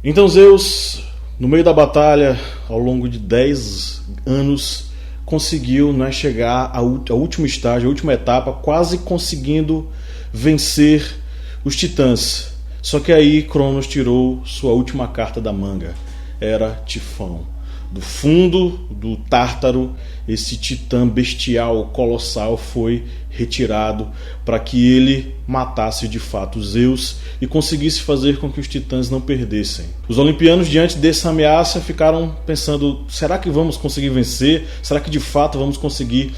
Então Zeus, no meio da batalha, ao longo de 10 anos, conseguiu chegar ao último estágio, à última etapa, quase conseguindo vencer os titãs. Só que aí Cronos tirou sua última carta da manga. Era Tifão. Do fundo do Tártaro, esse titã bestial, colossal, foi retirado para que ele matasse de fato Zeus e conseguisse fazer com que os titãs não perdessem. Os olimpianos, diante dessa ameaça, ficaram pensando: será que vamos conseguir vencer? Será que de fato vamos conseguir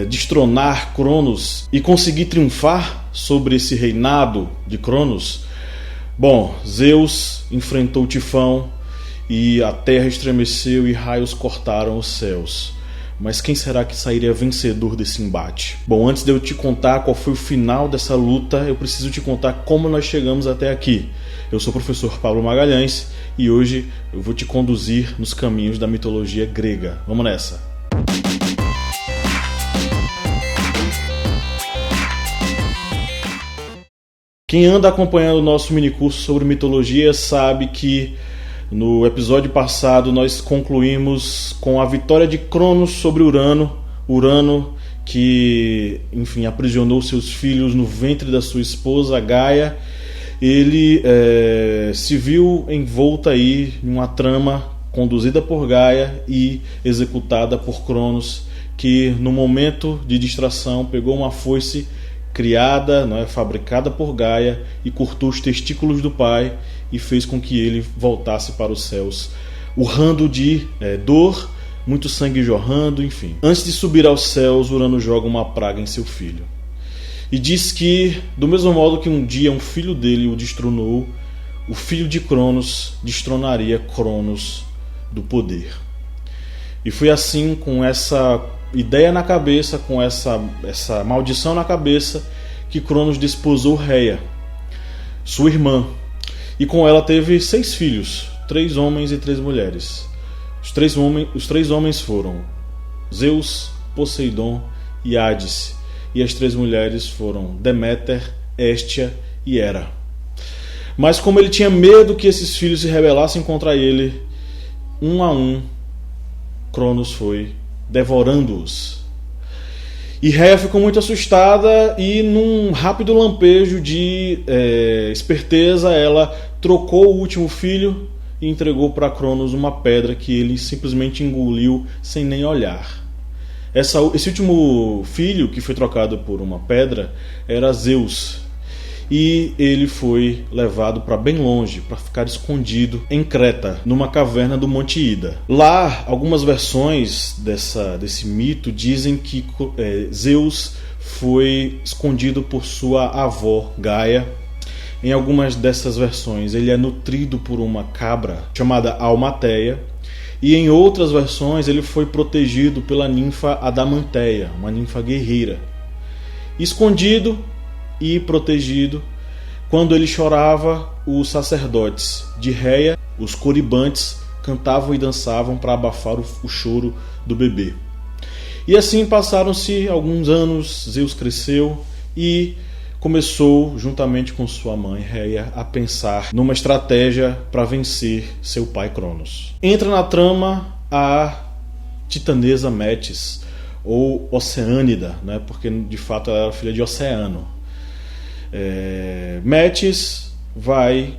destronar Cronos e conseguir triunfar sobre esse reinado de Cronos? Bom, Zeus enfrentou Tifão e a terra estremeceu e raios cortaram os céus. Mas quem será que sairia vencedor desse embate? Bom, antes de eu te contar qual foi o final dessa luta, eu preciso te contar como nós chegamos até aqui. Eu sou o professor Pablo Magalhães e hoje eu vou te conduzir nos caminhos da mitologia grega. Vamos nessa! Quem anda acompanhando o nosso minicurso sobre mitologia sabe que no episódio passado nós concluímos com a vitória de Cronos sobre Urano. Urano que, enfim, aprisionou seus filhos no ventre da sua esposa Gaia. Ele se viu envolto aí em uma trama conduzida por Gaia e executada por Cronos, que no momento de distração pegou uma foice criada, fabricada por Gaia, e cortou os testículos do pai e fez com que ele voltasse para os céus, urrando de dor, muito sangue jorrando, enfim. Antes de subir aos céus, Urano joga uma praga em seu filho. E diz que, do mesmo modo que um dia um filho dele o destronou, o filho de Cronos destronaria Cronos do poder. E foi assim, com essa ideia na cabeça, com essa maldição na cabeça, que Cronos desposou Reia, sua irmã, e com ela teve 6 filhos, 3 homens e 3 mulheres. Os três homens foram Zeus, Poseidon e Hades, e as 3 mulheres foram Deméter, Hestia e Hera. Mas como ele tinha medo que esses filhos se rebelassem contra ele, um a um, Cronos foi devorando-os. E Reia ficou muito assustada e, num rápido lampejo de esperteza, ela trocou o último filho e entregou para Cronos uma pedra que ele simplesmente engoliu sem nem olhar. Esse último filho, que foi trocado por uma pedra, era Zeus. E ele foi levado para bem longe, para ficar escondido em Creta, numa caverna do Monte Ida. Lá, algumas versões desse mito dizem que Zeus foi escondido por sua avó, Gaia. Em algumas dessas versões, ele é nutrido por uma cabra chamada Almateia. E em outras versões, ele foi protegido pela ninfa Adamanteia, uma ninfa guerreira. Escondido e protegido, quando ele chorava, os sacerdotes de Reia, os coribantes, cantavam e dançavam para abafar o choro do bebê. E assim passaram-se alguns anos, Zeus cresceu e começou, juntamente com sua mãe Reia, a pensar numa estratégia para vencer seu pai Cronos. Entra na trama a titanesa Metis, ou Oceânida, porque de fato ela era filha de Oceano. Metis vai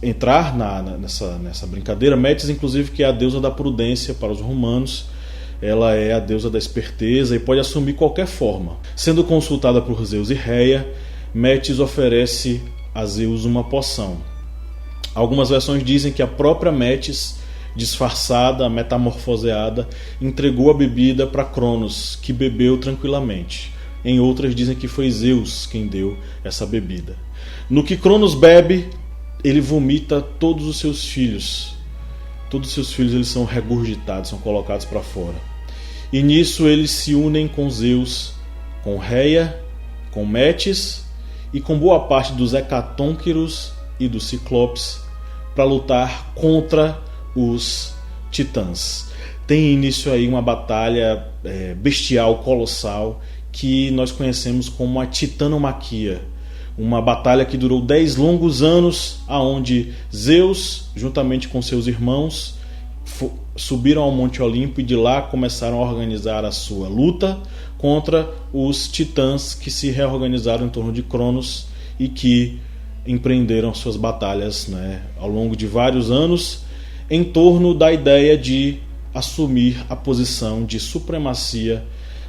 entrar nessa brincadeira. Metis, inclusive, que é a deusa da prudência para os romanos. Ela é a deusa da esperteza e pode assumir qualquer forma. Sendo consultada por Zeus e Reia, Metis oferece a Zeus uma poção. Algumas versões dizem que a própria Metis, disfarçada, metamorfoseada, entregou a bebida para Cronos, que bebeu tranquilamente. Em outras dizem que foi Zeus quem deu essa bebida. No que Cronos bebe, ele vomita todos os seus filhos. Todos os seus filhos eles são regurgitados, são colocados para fora. E nisso eles se unem com Zeus, com Reia, com Metis e com boa parte dos hecatônquiros e dos ciclopes para lutar contra os titãs. Tem início aí uma batalha bestial, colossal, que nós conhecemos como a titanomaquia, uma batalha que durou 10 longos anos, aonde Zeus, juntamente com seus irmãos, subiram ao Monte Olimpo e de lá começaram a organizar a sua luta contra os titãs que se reorganizaram em torno de Cronos e que empreenderam suas batalhas, né, ao longo de vários anos em torno da ideia de assumir a posição de supremacia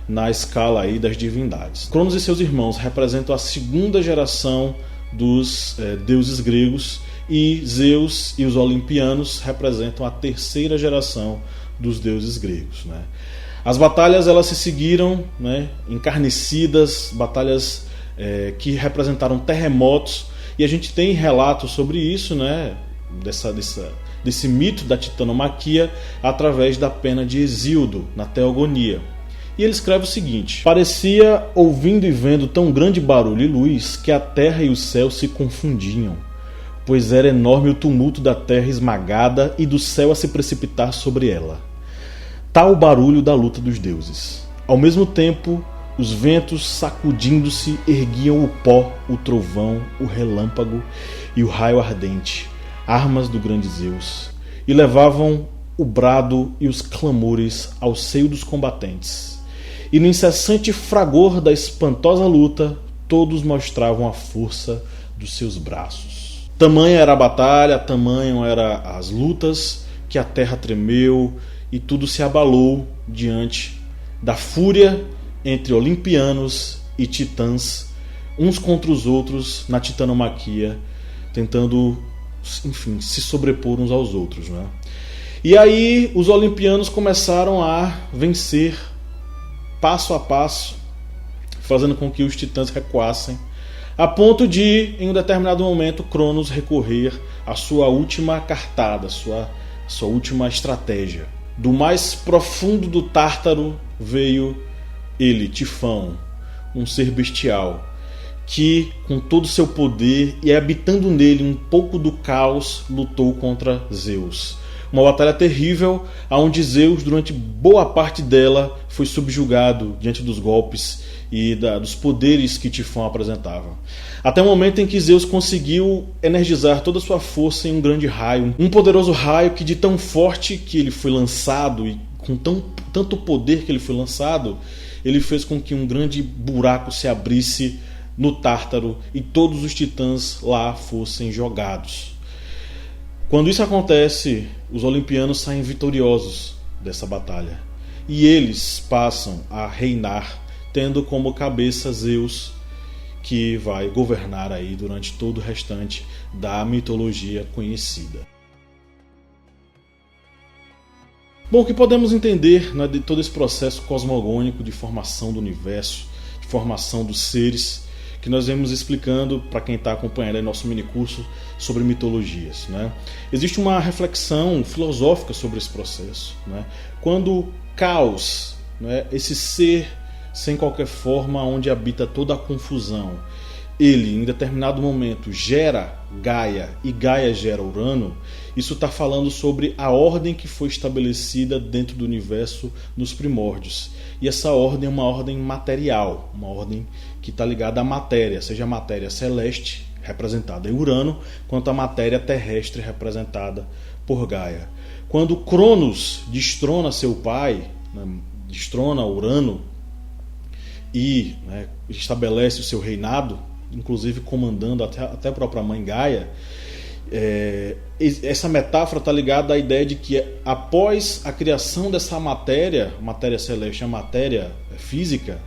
na escala aí das divindades. Cronos e seus irmãos representam a segunda geração dos deuses gregos, e Zeus e os olimpianos representam a terceira geração dos deuses gregos, né? As batalhas elas se seguiram, né, encarnecidas, batalhas que representaram terremotos, e a gente tem relatos sobre isso, né, desse mito da titanomaquia através da pena de Hesíodo na Teogonia. E ele escreve o seguinte: parecia, ouvindo e vendo tão grande barulho e luz, que a terra e o céu se confundiam, pois era enorme o tumulto da terra esmagada e do céu a se precipitar sobre ela. Tal o barulho da luta dos deuses. Ao mesmo tempo, os ventos, sacudindo-se, erguiam o pó, o trovão, o relâmpago e o raio ardente, armas do grande Zeus, e levavam o brado e os clamores ao seio dos combatentes. E no incessante fragor da espantosa luta, todos mostravam a força dos seus braços. Tamanha era a batalha, tamanho eram as lutas, que a terra tremeu e tudo se abalou diante da fúria entre olimpianos e titãs, uns contra os outros na titanomaquia, tentando, enfim, se sobrepor uns aos outros, né? E aí os olimpianos começaram a vencer passo a passo, fazendo com que os titãs recuassem, a ponto de, em um determinado momento, Cronos recorrer à sua última cartada, sua última estratégia. Do mais profundo do Tártaro veio ele, Tifão, um ser bestial, que, com todo o seu poder e habitando nele um pouco do caos, lutou contra Zeus. Uma batalha terrível, onde Zeus, durante boa parte dela, foi subjugado diante dos golpes e dos poderes que Tifão apresentava. Até o momento em que Zeus conseguiu energizar toda a sua força em um grande raio, um poderoso raio que, de tão forte que ele foi lançado e com tanto poder que ele foi lançado, ele fez com que um grande buraco se abrisse no Tártaro e todos os titãs lá fossem jogados. Quando isso acontece, os olimpianos saem vitoriosos dessa batalha e eles passam a reinar, tendo como cabeça Zeus, que vai governar aí durante todo o restante da mitologia conhecida. Bom, o que podemos entender, né, de todo esse processo cosmogônico de formação do universo, de formação dos seres, que nós vemos explicando para quem está acompanhando aí nosso minicurso sobre mitologias, né? Existe uma reflexão filosófica sobre esse processo, né? Quando caos, né, esse ser sem qualquer forma, onde habita toda a confusão, ele em determinado momento gera Gaia e Gaia gera Urano, isso está falando sobre a ordem que foi estabelecida dentro do universo nos primórdios. E essa ordem é uma ordem material, uma ordem que está ligada à matéria, seja a matéria celeste, representada em Urano, quanto a matéria terrestre, representada por Gaia. Quando Cronos destrona seu pai, né, destrona Urano e, né, estabelece o seu reinado, inclusive comandando até a própria mãe Gaia, essa metáfora está ligada à ideia de que após a criação dessa matéria celeste, a matéria física,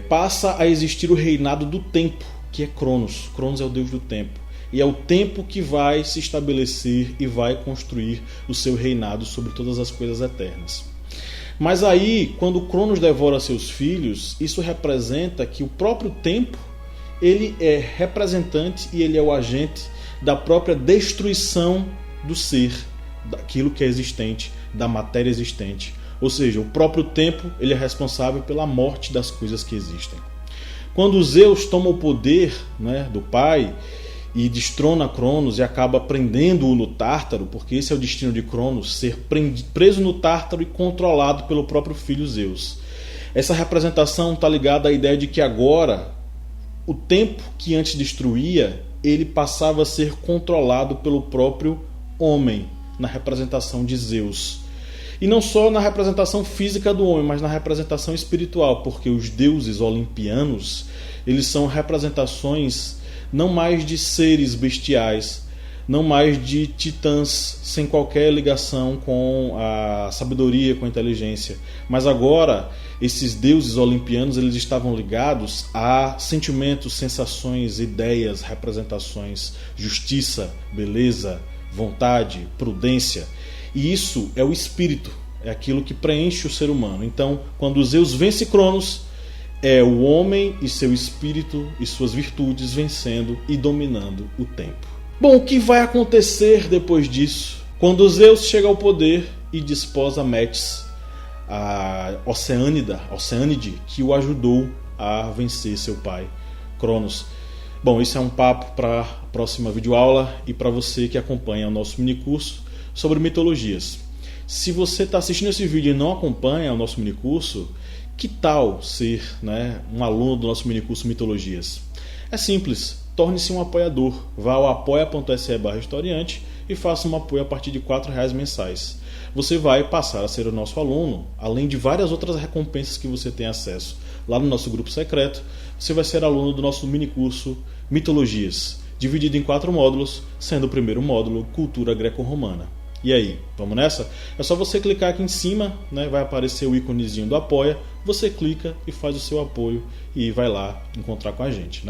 passa a existir o reinado do tempo, que é Cronos. Cronos é o deus do tempo. E é o tempo que vai se estabelecer e vai construir o seu reinado sobre todas as coisas eternas. Mas aí, quando Cronos devora seus filhos, isso representa que o próprio tempo, ele é representante e ele é o agente da própria destruição do ser, daquilo que é existente, da matéria existente. Ou seja, o próprio tempo, ele é responsável pela morte das coisas que existem. Quando Zeus toma o poder, né, do pai e destrona Cronos e acaba prendendo-o no Tártaro, porque esse é o destino de Cronos, ser preso no Tártaro e controlado pelo próprio filho Zeus. Essa representação está ligada à ideia de que agora o tempo que antes destruía, ele passava a ser controlado pelo próprio homem, na representação de Zeus. E não só na representação física do homem, mas na representação espiritual, porque os deuses olimpianos, eles são representações não mais de seres bestiais, não mais de titãs sem qualquer ligação com a sabedoria, com a inteligência, mas agora esses deuses olimpianos, eles estavam ligados a sentimentos, sensações, ideias, representações, justiça, beleza, vontade, prudência. E isso é o espírito, é aquilo que preenche o ser humano. Então, quando Zeus vence Cronos, é o homem e seu espírito e suas virtudes vencendo e dominando o tempo. Bom, o que vai acontecer depois disso? Quando Zeus chega ao poder e desposa Metis, a Oceânide, que o ajudou a vencer seu pai, Cronos. Bom, isso é um papo para a próxima videoaula e para você que acompanha o nosso minicurso sobre mitologias. Se você está assistindo esse vídeo e não acompanha o nosso minicurso, que tal ser, um aluno do nosso minicurso Mitologias? É simples, torne-se um apoiador. Vá ao apoia.se/historiante e faça um apoio a partir de R$4 mensais. Você vai passar a ser o nosso aluno, além de várias outras recompensas que você tem acesso lá no nosso grupo secreto. Você vai ser aluno do nosso minicurso Mitologias, dividido em 4 módulos, sendo o primeiro módulo Cultura Greco-Romana. E aí, vamos nessa? É só você clicar aqui em cima, vai aparecer o íconezinho do Apoia, você clica e faz o seu apoio e vai lá encontrar com a gente.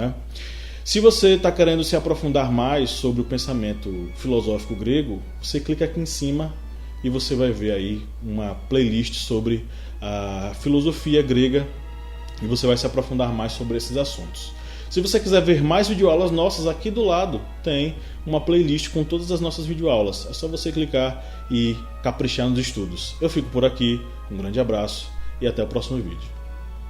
Se você está querendo se aprofundar mais sobre o pensamento filosófico grego, você clica aqui em cima e você vai ver aí uma playlist sobre a filosofia grega e você vai se aprofundar mais sobre esses assuntos. Se você quiser ver mais videoaulas nossas, aqui do lado tem uma playlist com todas as nossas videoaulas. É só você clicar e caprichar nos estudos. Eu fico por aqui, um grande abraço e até o próximo vídeo.